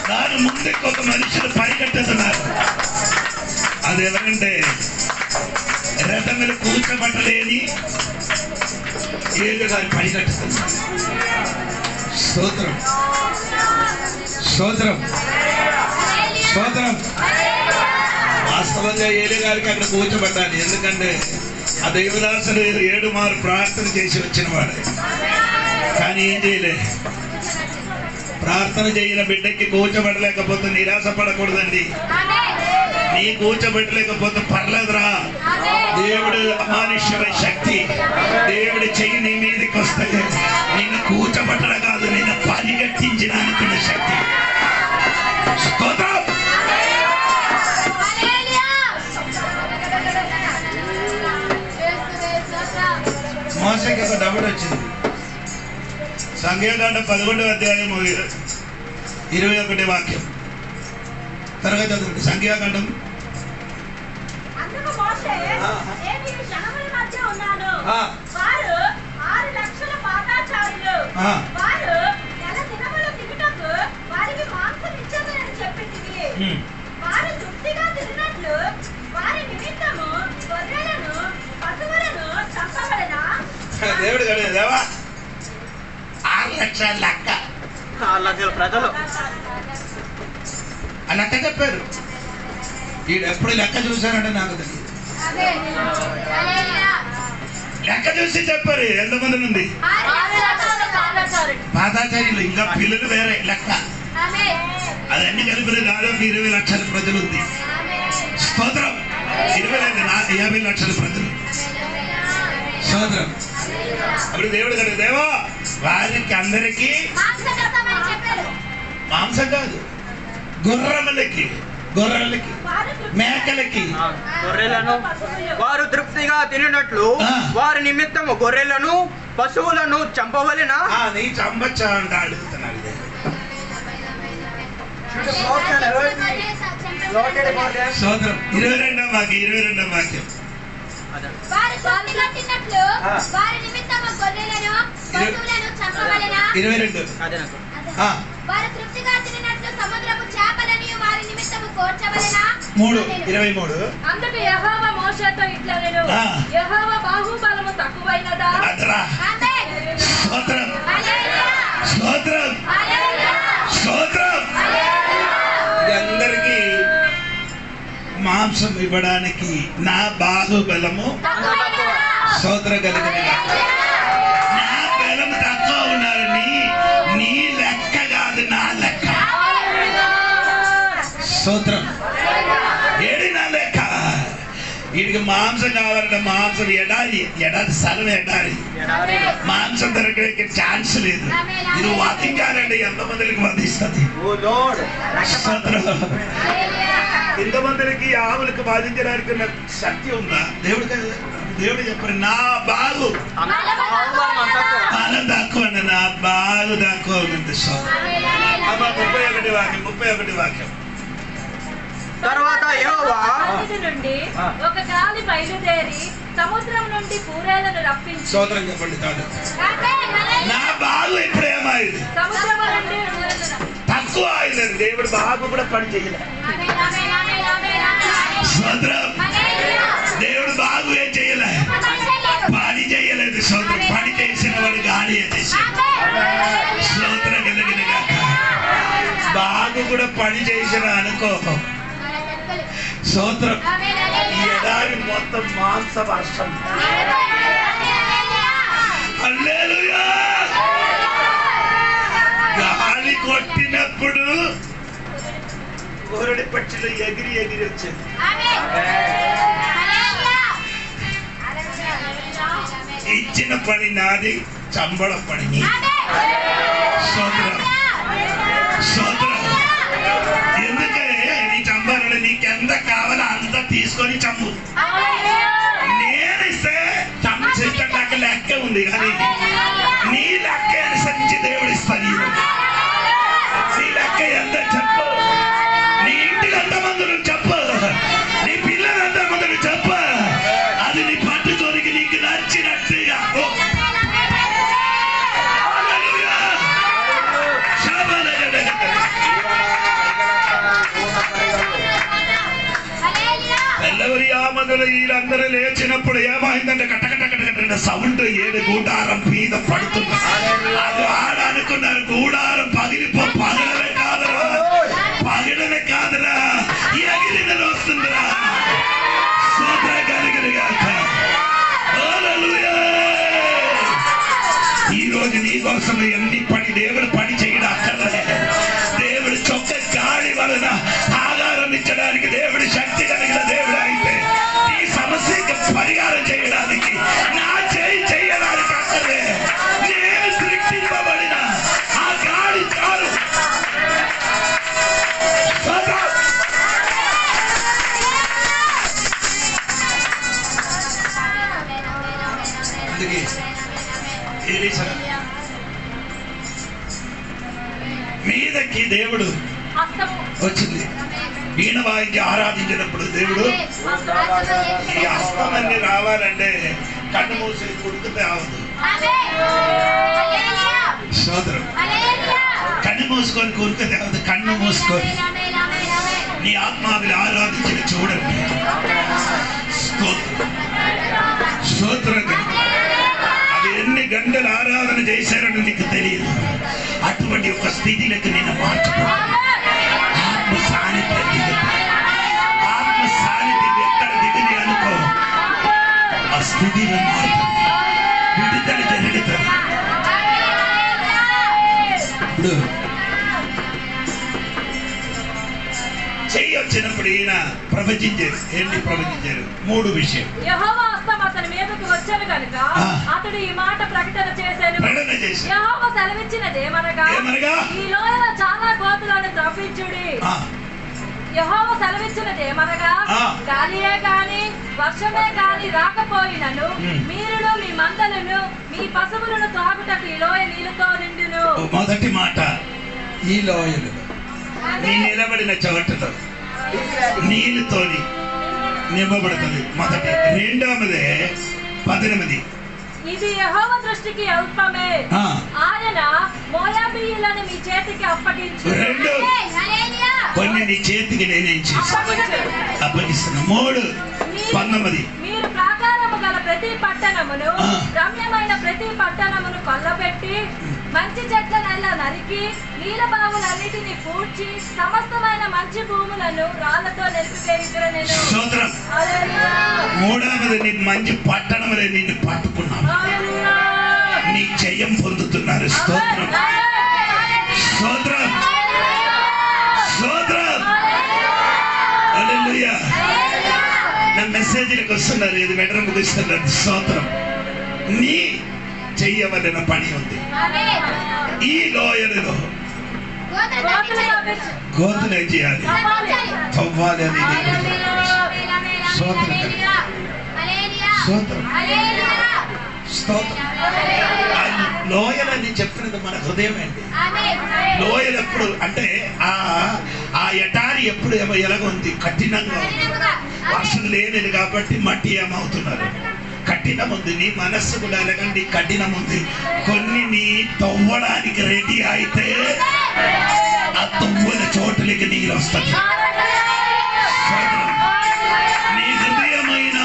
దాని ముందుకు ఒక మనుషులు పరిగెట్టుతున్నారు. అది ఎవరంటే రథములు కూర్చోబట్టలేని ఏళ్ళు గారు పరిగెట్టుతున్నారు. స్తోత్రం స్తోత్రం స్తోత్రం. వాస్తవంగా ఏలు గారికి అక్కడ కూర్చోబట్టాలి. ఎందుకంటే ఆ దైవదాసుడు 7 మార్లు ప్రార్థన చేసి వచ్చిన వాడు. కానీ ఏం చేయలే. ప్రార్థన చేయన బిడ్డకి కూర్చోబెట్టలేకపోతే నిరాశపడకూడదండి. నీ కూర్చోబెట్టలేకపోతే పర్లేదురా. దేవుడు అమానుష్యమైన శక్తి దేవుడు చెయ్యి నీ మీదకి వస్తే నిన్ను కూర్చోబెట్టడం కాదు, నిన్ను పరిగెట్టించడానికి శక్తి. మోసేకి ఒక డౌట్ వచ్చింది. సంఖ్యాకాండం 11వ అధ్యాయం 21 వాక్యం త్వరగా చదవండి. సంఖ్యాకాండం. దేవుడు కదా దేవా 6 లక్షల లెక్క, 6 లక్షల ప్రజలు ఆ లెక్క చెప్పారు. వీడు ఎప్పుడు లెక్క చూశానంటే నాకు తెలియదు. లెక్క చూసి చెప్పారు ఎంతమంది ఉంది. పాదాచార్యులు ఇంకా పిల్లలు వేరే లెక్క. అదన్నీ కలిపి దాదాపు 20 లక్షల ప్రజలు ఉంది. స్తోత్రం. 50 లక్షల ప్రజలు. స్తోత్రం. అప్పుడు దేవుడు కదా దేవా వారికి అందరికి మాంసం కాదు, గొర్రెలకి మేకలకి గొర్రెలను వారు తృప్తిగా తినట్లు వారి నిమిత్తము గొర్రెలను పశువులను చంపవలెనా? నీ చంపచ్చా అంటే అడుగుతున్నాడు. సోదరం 22వ వాక్యం. వారు తృప్తిగా తిన్నట్లు వారి నిమిత్తము గొర్రెలను పశువులను చంపవలెనా? 22. వారు తృప్తిగా తిన్నట్లు సముద్రపు చేపలను వారి నిమిత్తము కోర్చవలెనా? 23. అందుకు యెహోవా మోషేతో ఇట్లనెను, యెహోవా బాహుబలము తక్కువైనదా? ఆమేన్. స్తోత్రం హల్లెలూయా. స్తోత్రం హల్లెలూయా. స్తోత్రం. అందరికీ మాంసం ఇవ్వడానికి నా బాహుబలము స్తోత్రం కలిగిన నా బలము తక్కువ ఉన్నారు. నీ లెక్క కాదు, నా లెక్క. స్తోత్రం. ఏడి నా లెక్క. వీడికి మాంసం కావాలంటే మాంసం ఎడారి స్థలం ఎడారి. మాంసం దొరకడానికి ఛాన్స్ లేదు. ఇది వధించాలండి, ఎంతమందికి వధిస్తుంది? ఎంతమందికి ఆవులకు బాధించడానికి శక్తి ఉందా? దేవుడు చెప్పారు, నా బాగు బలం తక్కువ, నా బాగు తక్కువ ఉంది. 31 వాక్యం. తర్వాత యెహోవా నుండి ఒక గాలి బయలుదేరి సముద్రం నుండి పూరేలను రప్పించి, సోదరం చెప్పండి కాదు, నా బాగు ఇప్పుడు ఏమైంది? సముద్రం నుండి తక్కువ అయింది. దేవుడు బాగు కూడా పని చేయలేదు. సోదరం, దేవుడు బాగు ఏం చేయలేదు, పని చేయలేదు. సోదరం, పని చేసిన వాడు గాలి స్తోత్రం కలిగిన బాగు కూడా పని చేసిన అనుకో. స్తోత్రం. ఈ ఎడారి మొత్తం మాంస వర్షం. హల్లెలూయా. గాలి కొట్టినప్పుడు కోరడి పక్షులు ఎగిరి వచ్చేది. ఇచ్చిన పని నాది, చంబడ పని నీ. స్తోత్రం స్తోత్రం. ఎందుకంటే నీ చంబాలని నీకెంత కావాలో అంత తీసుకొని చంపు. నేను ఇస్తే చంపేట లెక్క ఉంది, కానీ నీ లెక్క అనుసరించి దేవుడు ఇస్తాడు. నీ లెక్క ఎంత చెప్పు, నీ ఇంటికి ఎంతమంది చెప్పు, నీ పిల్లలు ఎంతమంది చెప్పు, అది నీ పట్టుకోనికి నీకు నచ్చినట్టుగా. తెల్లవరి ఆమదులు వీళ్ళందరూ లేచినప్పుడు ఏమైందంటే కట్టకట్ట సౌండ్ 7 గూడారం మీద పడుతుంది. అది ఆడ అనుకున్నారు, గూడారం పగిలిపోయి పగిలనే కాదురా, ఎగిరిదని వస్తుందిరా. సోదర కలిగినగా ఈ రోజు నీ కోసం ఎన్ని పని దేవుడు పని చేయడం అక్కర్లే. దేవుడు చొక్క గాలి వలన ఆధారం ఇచ్చడానికి దేవుడు శక్తి కలిగిన దేవుడు అయితే ఈ సమస్యకి పరిహారం చేయడానికి నా చేయడానికి అక్కర్లే. నేను సృష్టింపబడిన ఆ గాలి చాలు. అందుకే మీదకి దేవుడు వచ్చింది. వీణ వాయిద్య ఆరాధించినప్పుడు దేవుడు ఈ హస్తమన్నీ రావాలంటే కన్ను మూసి కొడుకుతే అవదు. సోదరం, కన్ను మూసుకొని కొడుకుతే అవదు. కన్ను మూసుకొని నీ ఆత్మావిని ఆరాధించిన చూడండి. స్తోత్రం. అది ఎన్ని గంటలు ఆరాధన చేశారని నీకు తెలియదు. అటువంటి ఒక స్థితిలోకి నేను మార్చుకో. ఆత్మ సాన్నిధ్యం ఎక్కడ దిగింది అనుకో, ఆ స్థితిలో మారుతుంది, విడుదల జరుగుతుంది. ఇప్పుడు చెయ్యి వచ్చినప్పుడు ఈయన ప్రవచించారు. ఏంటి ప్రవచించారు? 3 విషయం. యెహోవా హస్తం అతని మీదకు వచ్చెను గనుక అతడు ఈ మాట ప్రకటన చేశాను. చేశాడు. యెహోవా సెలవిచ్చినదేమనగా ఏమనగా? ఈ లోయలో చాలా గోతులను త్రవ్వించుడి. యెహోవా సెలవిచ్చినదేమనగా గాలియే గాని వర్షమే గాని రాకపోయినను మీరును మీ మందలను మీ పశువులను త్రాగుటకు ఈ లోయ నీళ్ళతో నిండును. మొదటి మాట, ఈ లోయలు నీ నిలబడిన చోటులో నీళ్ళతోని నింపబడుతుంది. మొదటి. రెండవదే 18. ఇది యెహోవా దృష్టికి అల్పమే, ఆయన మోయాబీయులను మీ చేతికి అప్పగించు. రెండు, కొన్ని నీ చేతికి నేనేం చేసి అప్పగిస్తున్నా. 3, 19. మీరు ప్రాకారము గల ప్రతి పట్టణమును రమ్యమైన ప్రతి పట్టణమును కొల్లబెట్టి మంచి చెట్లనెల్లా నరికి నీలబావులన్నిటిని పూడ్చి సమస్తమైన మంచి భూములను రాళ్లతో నిలిపివేయుదురనెను. స్తోత్రం. మూడవది, నీ మంచి పట్టణములే నిన్ను పట్టుకున్నాను, నీ జయం పొందుతున్నారు. స్తోత్రం, స్తోత్రం, స్తోత్రం. హల్లెలూయా. నా మెసేజ్లకు వస్తున్నారు, ఇది మెడరం ముగిస్తున్నారు. స్తోత్రం. నీ చెయ్యవలసిన పని ఉంది. ఈ లోయలలో గోతులు ఏం చేయాలి? తవ్వాలి. అది స్తోత్రం, స్తోత్రం, స్తోత్రం. లోయలని చెప్పినది మన హృదయం అండి. లోయలు ఎప్పుడు అంటే ఆ ఎటారి ఎప్పుడు ఎలాగుంది? కఠినంగా ఉంది. వర్షం లేనిది కాబట్టి మట్టి ఏమవుతున్నారు? కఠినం ఉంది. నీ మనస్సు కూడా ఎలాగండి? కఠినం ఉంది. కొన్ని నీ తవ్వడానికి రెడీ అయితే ఆ తవ్వుల చోటులకి నీళ్ళు వస్తుంది. నీ హృదయమైన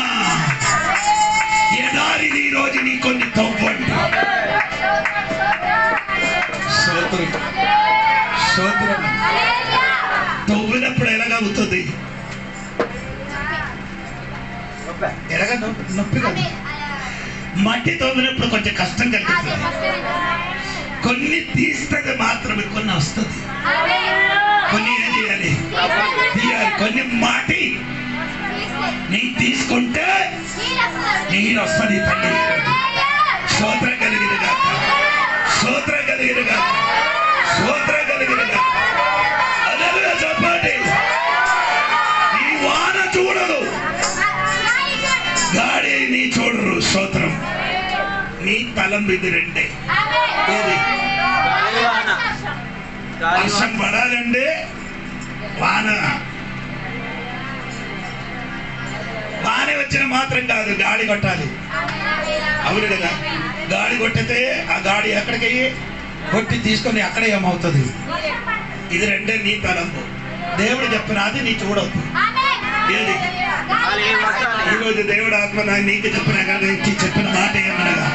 ఎడారిని ఈ రోజు నీ కొన్ని తవ్వండి. స్తోత్రం, స్తోత్రం. తవ్వినప్పుడు ఎలాగవుతుంది? ఎలాగ నొప్పి కదా. మట్టి తవ్వినప్పుడు కొంచెం కష్టం కలుగుతుంది. కొన్ని తీస్తుంది మాత్రమే, కొన్ని వస్తుంది. కొన్ని ఏం చేయాలి? తీయాలి. కొన్ని మాటి నీ తీసుకుంటే నీరు వస్తుంది. తల్లి స్తోత్రం కలిగినగా, స్తోత్రం కలిగినగా, స్తోత్రం కలిగినగా. హల్లెలూయా చెప్పండి. ఈ వాన చూడదు, గాడి నీ చూడరు. స్తోత్రం. నీ తలం ఇది రెండే. ఏది? వర్షం పడాలంటే వాన వచ్చిన మాత్రం కాదు, గాడి కొట్టాలి. అవును కదా? గాడి కొట్టితే ఆ గాడి ఎక్కడికి కొట్టి తీసుకొని అక్కడ ఏమవుతుంది? ఇది రెండే నీ తలంపు. దేవుడు చెప్పిన అది నీ చూడవద్దు. ఏది? ఈరోజు దేవుడు ఆత్మ నీకు చెప్పిన మాట ఏమనగా,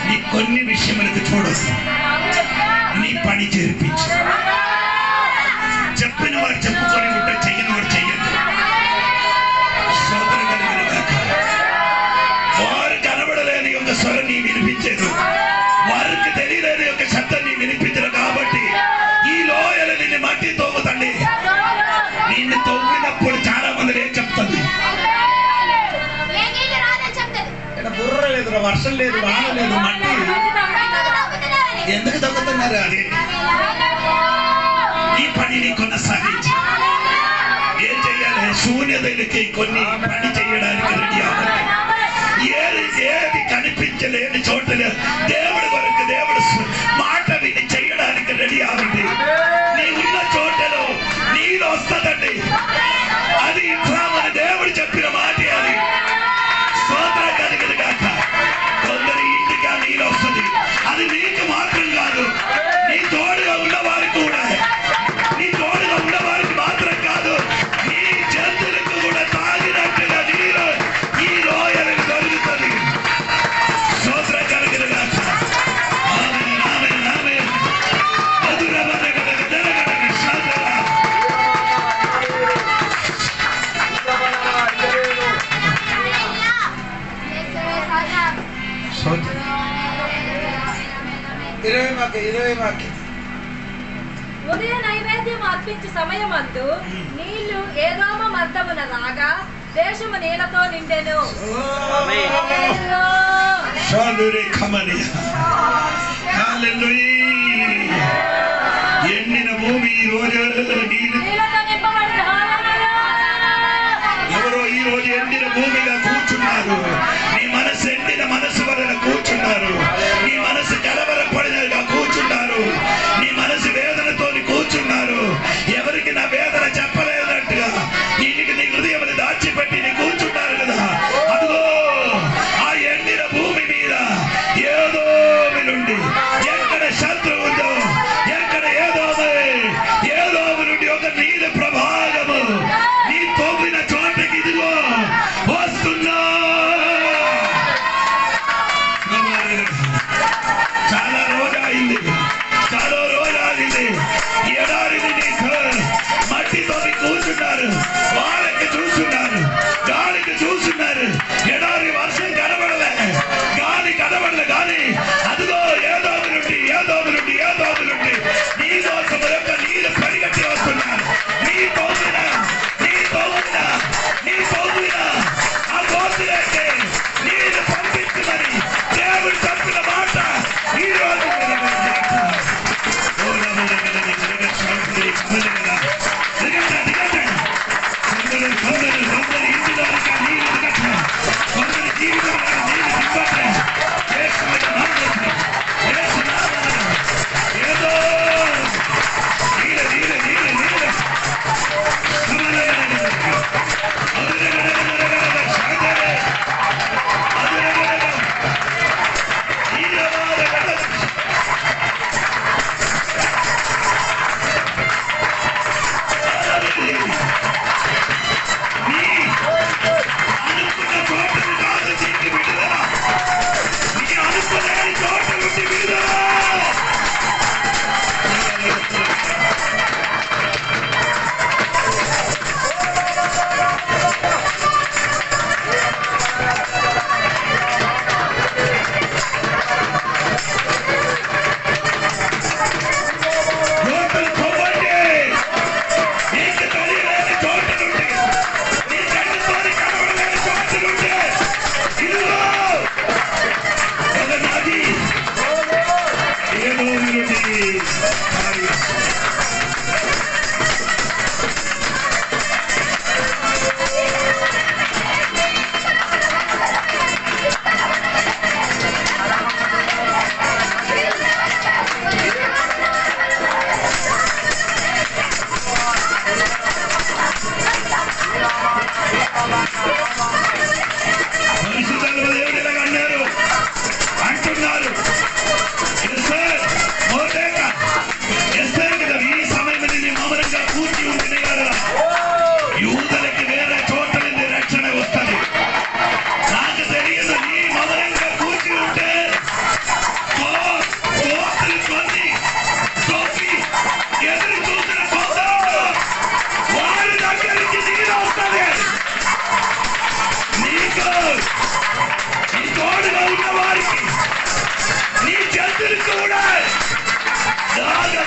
నీ కొన్ని విషయములకు చూడొద్దు, నీ పని చేర్పించు. చెప్పిన వాడు చెప్పుకొని ఉంటే చెయ్యని వాడు చెయ్యదు. స్తోత్రం కలుగును గాక. వారు కనబడలేని ఒక స్వరం నీ వినిపించదు, వారికి తెలియలేని ఒక శబ్దం నీ వినిపించదు. కాబట్టి ఈ లోయలు నిన్ను మట్టి తోగుతండి. నిన్ను తవ్వినప్పుడు చాలా మంది ఏం చెప్తుంది? బుర్ర లేదు, వర్షం లేదు, వాన లేదు, మట్టి ఎందుకు తగ్గుతున్నారు? అది ఈ పనిని కొనసాగించి ఏం చెయ్యాలి? శూన్యతలకి కొన్ని పని చేయడానికి రెడీ అవ్వాలి. ఏది కనిపించలేని చోటలు దేవుడి వరకు దేవుడు మాట విని చేయడానికి రెడీ అవ్వండి. నీ ఉన్న చోటలో నీళ్ళు వస్తుందండి. అది ఇట్లామని దేవుడు చెప్పిన మాట. అది స్తోత్రం కలిగిన గాక. కొందరి ఇంటికి ఆ నీళ్ళు వస్తుంది. అది నీకు మాత్రం కాదు, నీ తోడుగా ఉన్నవారికి కూడా, నీ తోడుగా ఉన్నవారికి మాత్రం కాదు, నీ జంతువులకు కూడా తాగినట్టుగా నీరు ఈ లోయలకు దొరుకుతుంది. స్తోత్రం కలిగిన గాక. ఆమేన్, ఆమేన్, ఆమేన్. మధురమైన జనగణన శాంతల. ఉదయ నైవేద్యం అర్పించే సమయమందు నీళ్లు ఏదోమ మద్దమున రాగా దేశము నీళ్లతో నిండెను. హల్లెలూయా. ఎండిన భూమి ఈ రోజు ఎవరో ఈ రోజు ఎండిన భూమిగా కూర్చున్నారు. నీ మనసు ఎండిన మనసు వలన కూర్చున్నారు. నీ మనసు కలవరపడినగా కూర్చున్నారు. నీ మనసు వేదనతో కూర్చున్నారు. ఎవరికి నా వేదన చెప్పలేదట్టుగా నీకు నీ హృదయం దాచిపెట్టి నీ కూర్చున్నారు కదా. అదిగో ఆ ఎండిన భూమి మీద ఏదో నుండి ఎక్కడ శత్రువు ఉందో, ఎక్కడ ఏదో నుండి ఒక నీళ్ళ ప్రభావము నీ తోపిన చోటకి ఇదిగో వస్తున్నా. చాలా రోజు అయింది ఎడారిని మట్టితో కూర్చున్నారు. వాళ్ళకి చూస్తున్నారు, గాలికి చూస్తున్నారు. ఎడారి వర్షం కనబడలే, గాలి కనబడలే. కానీ అదిగో ఏదో నుండి నీ కోసం యొక్క నీళ్ళు పరిగెట్టి వస్తున్నారు. నీ తోమిన ఆ గోతులైతే నీళ్ళు పంపించమని దేవుడు చెప్పిన మాట ఈ రోజు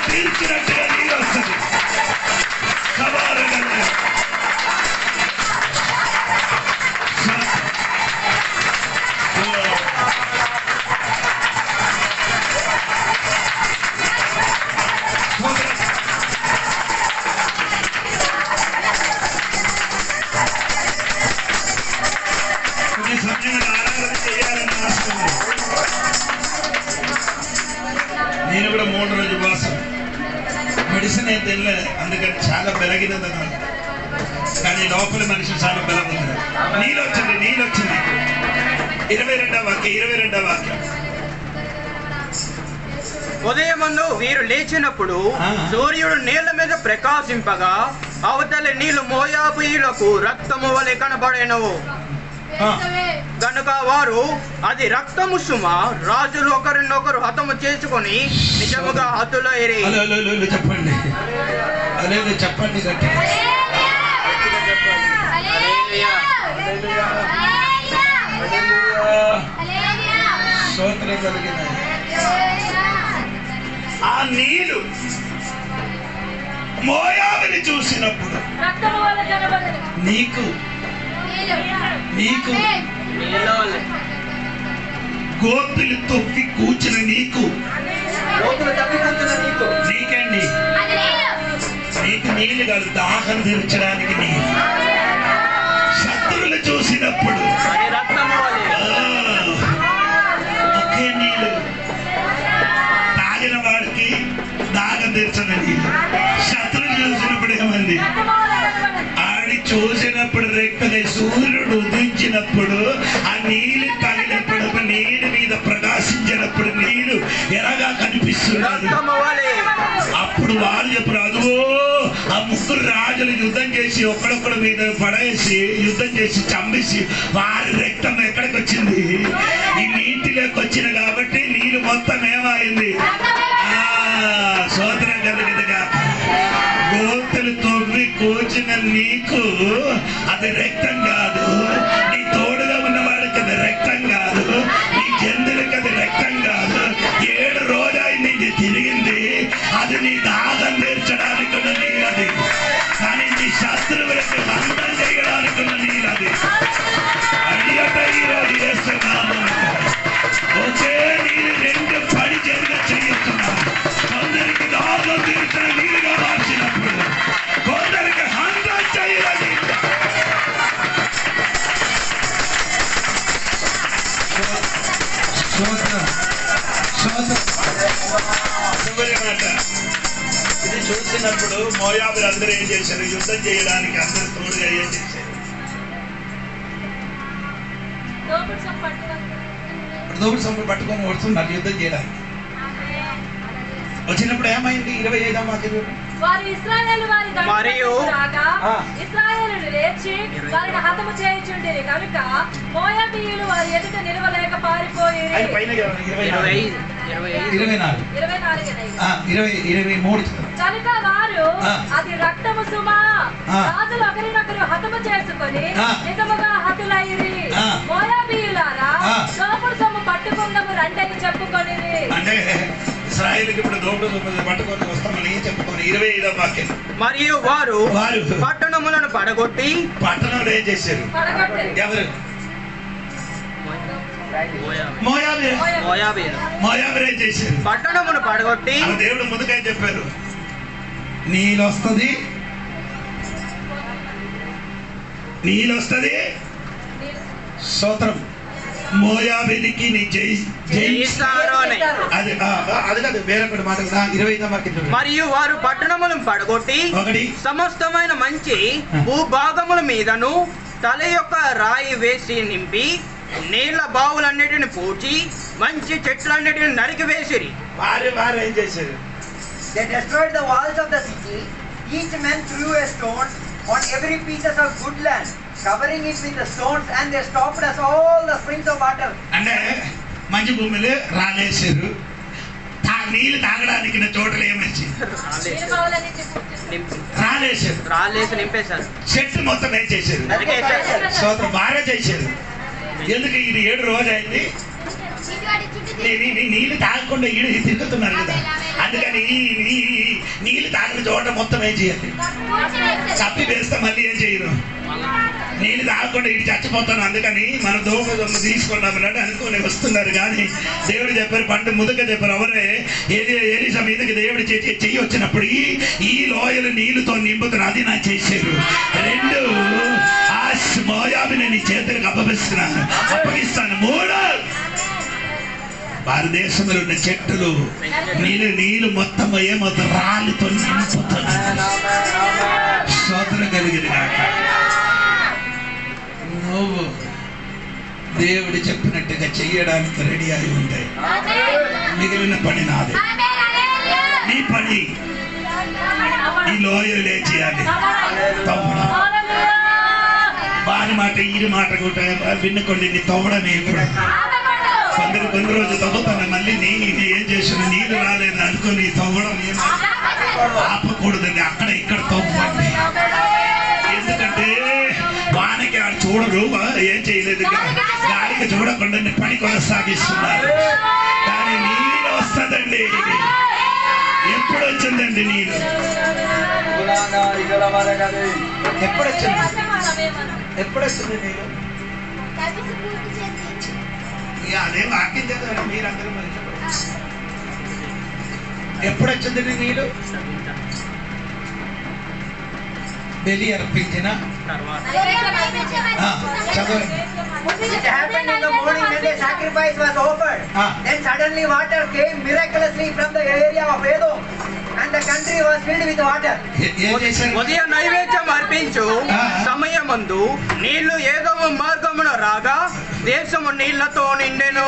తీర్చినట్టుగా నీరు వస్తుంది. నేను కూడా 3 రోజులు ఉపవాసం, మెడిసిన్ అయితే తినలేదు, అందుకని చాలా బెలగినది. కానీ లోపల మనిషి చాలా బలవుతుంది. నీళ్ళు వచ్చింది 22వ వాక్యం. ఉదయమందు వీరు లేచినప్పుడు సూర్యుడు నీళ్ల మీద ప్రకాశింపగా అవతలి నీళ్లు మోయాబీయులకు రక్తము వలె కనబడెను. కనుక వారు అది రక్తము సుమ, రాజులు ఒకరినొకరు హతము చేసుకుని నిజముగా హతులైరి. చెప్పండి చెప్పండి స్తోత్రం కలిగిన ఆ నీళ్ళు మోయాబుని చూసినప్పుడు నీకు గోతులు తొక్కి కూర్చుని నీకు గోతులు తప్పిపోతున్న నీకు నీకండి అది నీళ్ళు. నీకు నీళ్లు కాదు, దాహం తీర్చడానికి నీళ్ళు. శత్రువులు చూసినప్పుడు అది రక్తము వలె. ఒకే నీళ్ళు తాగిన వాడికి దాహం తీర్చని నీళ్ళు. శత్రువులు చూసినప్పుడు ఏమంది? ఆడి చూసినప్పుడు రెక్కలే సూర్యుడు ఉదించినప్పుడు ఆ నీళ్ళు తగినప్పుడు నీళ్ళు మీద ప్రకాశించినప్పుడు నీళ్ళు ఎలాగా కనిపిస్తున్నది. రక్తము వలె. అప్పుడు వాళ్ళు చెప్పారు, అదిగో ఆ ముగ్గురు రాజులు యుద్ధం చేసి ఒక్కడొక్కడి మీద పడేసి యుద్ధం చేసి చంపేసి వారి రక్తం ఎక్కడికి వచ్చింది? ఈ నీటిలోకి వచ్చిన కాబట్టి నీళ్ళు మొత్తం ఏమైంది? సోదరం కలిగినగా గోతులు తొవ్వి కూర్చిన నీకు అది రక్తం కాదు, నీ తోడుగా ఉన్నవాడికి అది రక్తం కాదు, నీ జంతువులకి అది రక్తం కాదు. 7 రోజులు నుంచి తిరిగింది, అది నీ దాహం తీర్చడానికి ఉన్న నీళ్ళు అది. కానీ నీ శత్రువులకి బంధం చేయడానికి ఉన్న నీళ్ళు అది. అడిగట ఈరోజు చేస్తున్నాము. ఒకే నీళ్ళు 2 పడి జరిగా చేస్తున్నాము. కొందరికి దాహం తీర్చిన నీళ్ళుగా మార్చినప్పుడు కొందరికి హంతం చేయాలి. ఇది చూసినప్పుడు మోయాబులు అందరూ ఏం చేశారు? యుద్ధం చేయడానికి అందరూ తోడుగా ఏం చేశారు? దోపుడు సొమ్ము పట్టుకొని వస్తున్నారు యుద్ధం చేయడానికి. వచ్చినప్పుడు ఏమైంది? 25వ వాక్యం. వారు ఇశ్రాయేలు వారి మరియు రాగా ఇశ్రాయేలును లేచి వారిని హతము చేయుచుండిరి కనుక మోయాబీయులు వారి ఎదుట నిలవలేక పారిపోయిరి. 23 కనుక వారు అది రక్తము సుమా, రాజులు ఒకరినొకరు హతము చేసుకొని నిజముగా హతులైరి. మోయాబీయులారా, దోపుడు సొమ్ము పట్టుకుందాము రండని చెప్పుకొనిరి. అంటే ఇశ్రాయేలుకి ఇప్పుడు దోపుడు సొమ్ము పట్టుకొని వస్తామని చెప్పుకొని 25వ వాక్యం. మరియు వారు పట్టణములను పడగొట్టి పట్టణంలో ఏం చేశారు? ఎవరు? మోయాబీయులు ఏం చేశారు? పట్టణమును పడగొట్టి దేవుడు ముందుగా చెప్పారు, నీళ్ళొస్తుంది, నీళ్ళొస్తుంది, స్తోత్రం, మోయాబీయునికి నీ జయిస్తారు అని. అది కాదు, వేరొకటి మాట. 25వ వాక్యం. మరియు వారు పట్టణములను పడగొట్టి సమస్తమైన మంచి భూభాగముల మీదను తల యొక్క రాయి వేసి నింపి నీళ్ల బావులన్నిటిని పూడ్చి మంచి చెట్లన్నిటిని నరికి వేసిరి. వారు ఏం చేశారు? They destroyed the walls of the city. Each man threw a stone on every piece of good land, covering it with the stones, and they stopped us all the springs of water. అంటే మంచి భూమిలో రాలేసారు. నీళ్ళు తాగడానికి చోటలు ఏమేసి రాలేసి నింపేశారు. చెట్లు మొత్తం ఏం చేశారు? స్తోత్రం, బాగా చేశారు. ఎందుకు? ఇది 7 రోజు అయింది, నీళ్ళు తాగకుండా ఈడు తిరుగుతున్నారు కదా. అందుకని నీళ్ళు తాగిన చోట మొత్తం ఏం చేయాలి? చప్పి వేస్తే మళ్ళీ ఏం చేయరు? నీళ్ళు తాగకుండా ఇటు చచ్చిపోతాను. అందుకని మన దోమ తీసుకున్నామన్నాడు అనుకుని వస్తున్నారు. కానీ దేవుడు చెప్పారు, పంట ముదుక చెప్పారు. ఎవరే ఏలిసా మీదకి దేవుడు చెయ్యి వచ్చినప్పుడు ఈ లోయలు నీళ్ళతో నింపుతున్నారు. అది నా చేశారు. 2 ఆ మోయాబుని నీ చేతులకు అప్పగిస్తాను. 3 భారతదేశంలో ఉన్న చెట్టులు నీళ్ళు మొత్తం ఏమవుతుంది? రాళ్ళతో నింపుతున్నారు. స్తోత్రం కలిగింది కాక నువ్వు దేవుడు చెప్పినట్టుగా చెయ్యడానికి రెడీ అయి ఉంటాయి. మిగిలిన పని నాది. నీ పని ఈ లోయలే చేయాలి. వారి మాట ఈ మాట కూడా వినుకోండి. నీ తవ్వడమే ఇప్పుడు కొన్ని రోజులు తవ్వుతాను. మళ్ళీ నీ ఏం చేసిన నీళ్ళు రాలేదు అనుకుని తవ్వడం ఆపకూడదండి. అక్కడ ఇక్కడ తవ్వండి. ఎందుకంటే వానికి ఆడు చూడరు, ఏం చేయలేదు, గాలికి చూడకుండా పని కొనసాగిస్తున్నారు. కానీ నీళ్ళు వస్తుందండి. ఎప్పుడు వచ్చిందండి నీళ్ళు? ఎప్పుడు వచ్చింది? ఎప్పుడు వచ్చింది నీళ్ళు? అదే వాక్యం చదవండి మీరందరూ. ఎప్పుడు వచ్చింది నీళ్ళు? బలి అర్పించిన చదవండి. It happened in the morning when the sacrifice was offered. Then suddenly water came miraculously from the area of Edom, and the country was filled with water. ఏం చేశారు? ఉదయం నైవేద్యం అర్పించు సమయమందు నీళ్లు ఏదో మార్గమున రాగా దేశము నీళ్లతో నిండెను.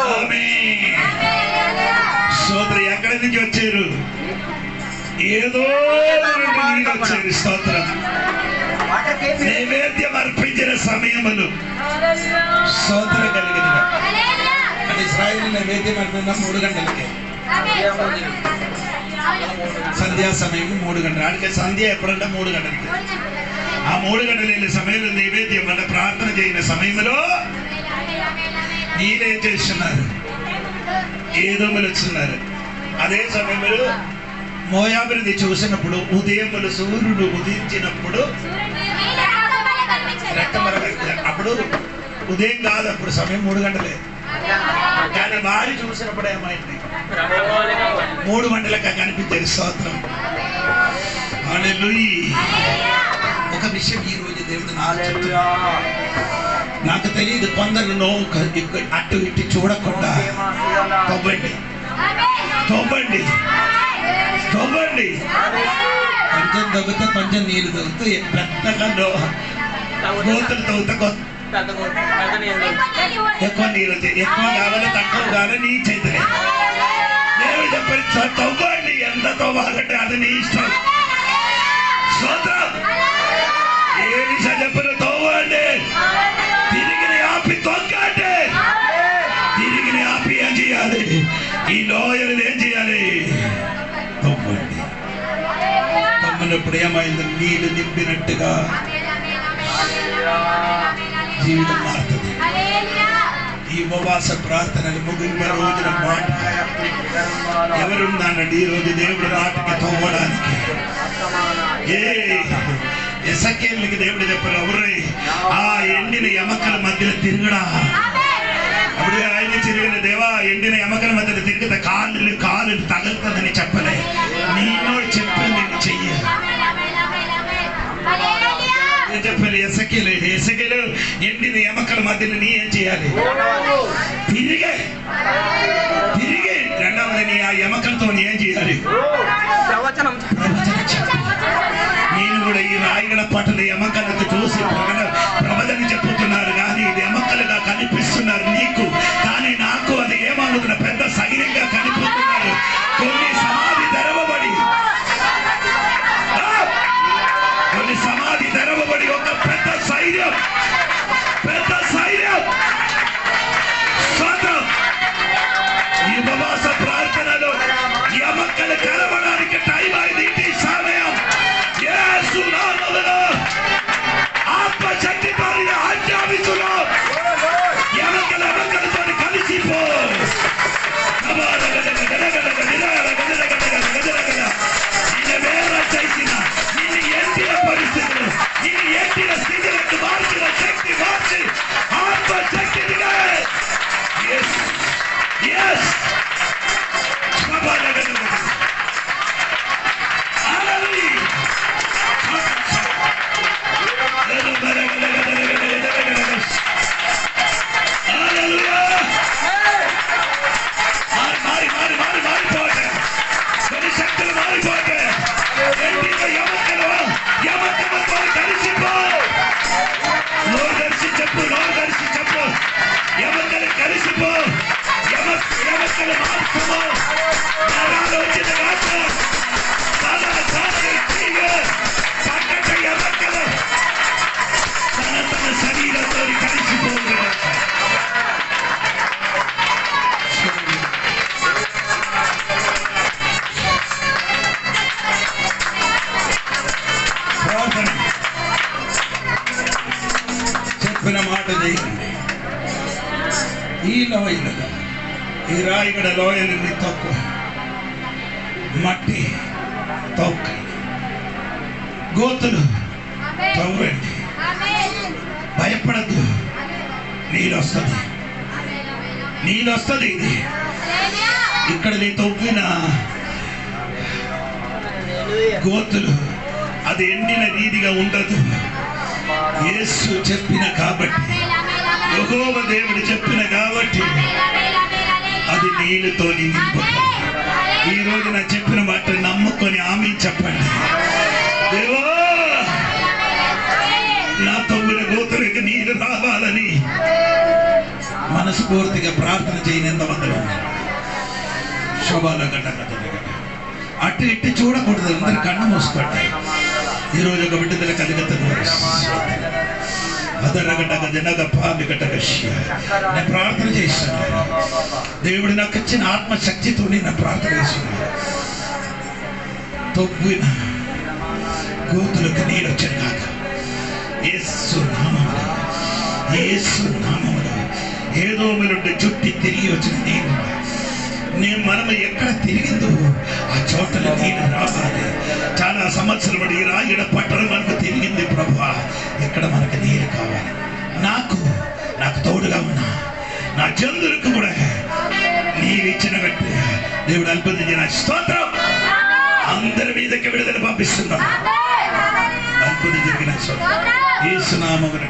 సోదరు ఎక్కడి నుంచి వచ్చారు? ఏదో నీళ్ళు వచ్చారు. స్తోత్రం. నైవేద్యం అర్పించిన సమయములు స్తోత్ర కలిగిన ఇశ్రాయేలు నైవేద్యం అర్పించిన 3 గంటలకే. సంధ్యా సమయం 3 గంటలు. ఆడికి సంధ్య ఎప్పుడంటే 3 గంటలకి. ఆ 3 గంటలు వెళ్ళే సమయంలో నైవేద్యం అంటే ప్రార్థన చేయని సమయంలో నీళ్ళేం చేస్తున్నారు? ఏదోములు వచ్చిన్నారు. అదే సమయంలో మోయాబుని చూసినప్పుడు ఉదయములు సూర్యుడు ఉదయించినప్పుడు అప్పుడు ఉదయం కాదు, అప్పుడు సమయం 3 గంటలే. కానీ వారి చూసినప్పుడు ఏమైంది? 3 గంటలకు కనిపించేది. స్తోత్రం. హల్లెలూయా. ఒక విషయం ఈ రోజు దేవుడు నాకు తెలియదు, కొందరు అటు ఇటు చూడకుండా తవ్వండి తవ్వండి తవ్వండి. కొంచెం తవ్వుతా కొంచెం నీళ్ళు తవ్వుతూ పెద్దగా గోతులు తవ్వుతా ఎక్కువ నీళ్ళు వచ్చాయి. ఎక్కువ కావాలి తక్కువ కావాలి నీ చేతిలే. దేవుడు చెప్పారు తవ్వండి, ఎంత తవ్వాలంటే అది నీ ఇష్టం. స్తోత్రం. ఏలిషా చెప్పారు తవ్వండి, తిరిగి ఆపి తొక్కండి. తిరిగి ఆపి ఏం చేయాలి? ఈ లోయలు ఏం చేయాలి? తవ్వండి. తవ్వినప్పుడు ఏమైంది? నీళ్ళు నింపినట్టుగా జీవితం మారుతుంది. ఈ ఉపవాస ప్రార్థనలు ముగింపు రోజున మాట ఎవరున్నానండి ఈ రోజు దేవుడు నాటికి తవ్వడానికి? ఎసకేళ్ళకి దేవుడు చెప్పారు ఎవరు? ఆ ఎండిన ఎమకల మధ్యలో తిరగడా. అప్పుడు ఆయన తిరిగిన దేవా ఎండిన ఎమకల మధ్యలో తిరిగితే కాళ్ళు తగులుతుందని చెప్పలే. నేను చెప్పింది చెయ్యాలి చెప్పారు. ఎసకేలు ఎండిన ఎమకల మధ్యలో నీ ఏం చేయాలి? తిరిగే రెండవది నీ ఆ ఎమకలతో ఏం చేయాలి? ప్రవచనం నేను కూడా ఈ రాయగడ పట్టణ ఎమకలకు చూసి ప్రవచన చెప్పుతున్నారు, కానీ ఇది ఎమకలుగా కనిపిస్తున్నారు నీకు, కానీ నాకు అది ఏమనుకున్న పెద్ద సైన్యంగా కనిపిస్తున్నారు. కొన్ని సమాధి తెరవబడి ఒక పెద్ద సైన్యం ఈ ఉపవాస ప్రార్థనలో ఎమకలు కలవడానికి టైం అయింది. ఈ సమయం యేసు నామములో ఆత్మశక్తితో ఆజ్ఞాపిస్తున్నా, ఎమకలతో కలిసిపో. చేసిన నిన్ను ఎంటిన పరిస్థితులు, నిన్ను ఎంటిన స్థితులకు మార్చిన శక్తి మార్చి ఆత్మశక్తిగా మారిపోతే కొన్ని శక్తులు మారిపోతే యమకలతో కలిసిపో. నోరు కలిసి చెప్పు యమకలు కలిసిపో. యమకలు మార్చుకో. నరాలు వచ్చిన రాత్ర పక్కట యమకలు తన శరీరంతో కలిసిపో. చెప్పిన మాట చేయండి. ఈ లోయలు, ఈ రాయగడ లోయలని తక్కువ మట్టి తొక్కండి, గోతులు తవ్వండి. భయపడద్దు, నీళ్ళు వస్తుంది. ఇది ఇక్కడ నీ తవ్విన గోతులు అది ఎండిన రీతిగా ఉండదు. యేసు చెప్పిన కాబట్టి, యెహోవా దేవుడు చెప్పిన కాబట్టి అది నీళ్ళతో నిండిపోతుంది. ఈ రోజు నా చెప్పిన మాట నమ్ముకొని ఆమె చెప్పండి. దేవా, నా తమ్ముల గోతులకి నీరు రావాలని మనస్ఫూర్తిగా ప్రార్థన చేయని ఎంతమంది శోభాల గడ్డ అటు ఇటు చూడకూడదు. అందరు కన్ను మూసుకోండి. ఈరోజు ఒక బిడ్డల కలిగతను నేను ప్రార్థన చేస్తున్నాను. దేవుడు నాకు ఇచ్చిన ఆత్మశక్తితో నేను ప్రార్థన చేస్తున్నాను. తొవ్విన గోతులకు నీళ్ళు వచ్చిన కాక యేసు నామములో, యేసు నామములో ఏదో నుండి చుట్టి తిరిగి వచ్చిన నీళ్ళు మనం ఎక్కడ తిరిగిందో ఆ చోటలో నీళ్ళు రావాలి. చాలా సంవత్సరాలు బట్టి ఈ రాయుడ పట్టణం మనకు తిరిగింది. ప్రభువా, ఎక్కడ మనకు నీళ్ళు కావాలి. నాకు తోడుగా ఉన్నా నా జంతువులకు కూడా నీరు ఇచ్చిన బట్టి దేవుడు అద్భుతం. స్తోత్రం. అందరి మీదకి విడుదల పంపిస్తున్నాం. అద్భుతం జరిగిన యేసు నామమున